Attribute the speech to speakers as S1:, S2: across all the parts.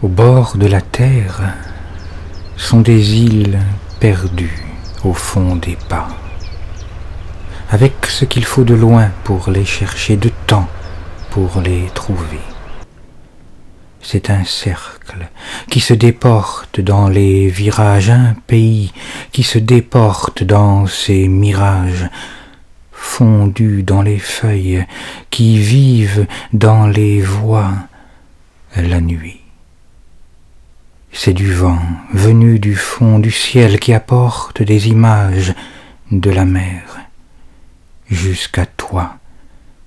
S1: bord de la terre sont des îles perdues au fond des pas, avec ce qu'il faut de loin pour les chercher, de temps pour les trouver. C'est un cercle qui se déporte dans les virages, un pays qui se déporte dans ses mirages, fondus dans les feuilles, qui vivent dans les voies la nuit. C'est du vent venu du fond du ciel qui apporte des images de la mer, jusqu'à toi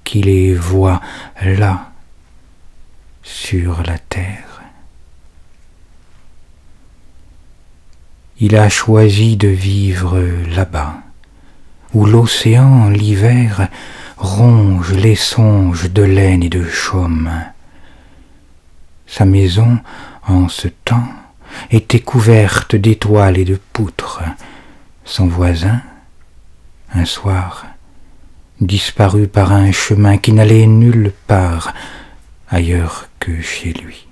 S1: qui les vois là, sur la terre. Il a choisi de vivre là-bas, où l'océan, l'hiver, ronge les songes de laine et de chaume. Sa maison, en ce temps, était couverte d'étoiles et de poutres. Son voisin, un soir, disparut par un chemin qui n'allait nulle part ailleurs que chez lui.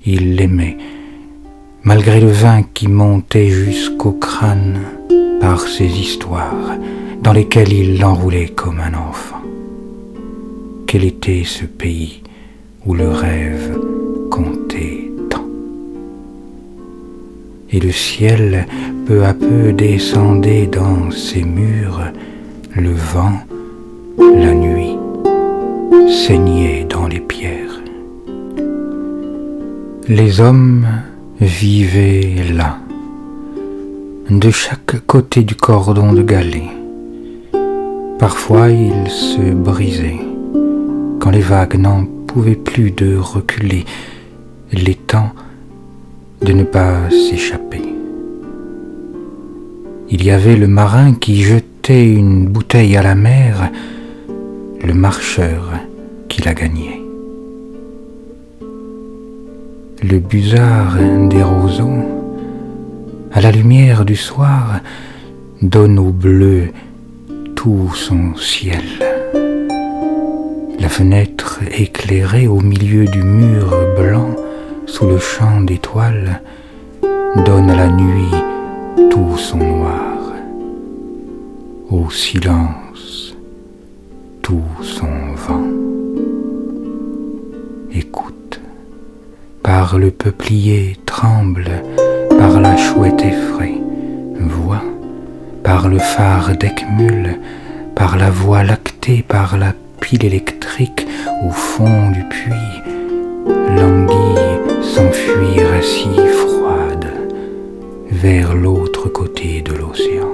S1: Il l'aimait, malgré le vin qui montait jusqu'au crâne par ses histoires, dans lesquelles il l'enroulait comme un enfant. Quel était ce pays où le rêve comptait tant? Et le ciel peu à peu descendait dans ses murs, le vent, la nuit, saignait dans les pierres. Les hommes vivaient là, de chaque côté du cordon de galets. Parfois ils se brisaient, quand les vagues n'en pouvaient plus de reculer, l'étang de ne pas s'échapper. Il y avait le marin qui jetait une bouteille à la mer, le marcheur qui la gagnait. Le busard des roseaux, à la lumière du soir, donne au bleu tout son ciel. La fenêtre éclairée au milieu du mur blanc, sous le champ d'étoiles, donne à la nuit tout son noir. Au silence, tout son vent. Écoute, par le peuplier tremble, par la chouette effraie, vois, par le phare d'Eckmühl, par la voie lactée, par la pile électrique au fond du puits, l'anguille s'enfuir si froide vers l'autre côté de l'océan.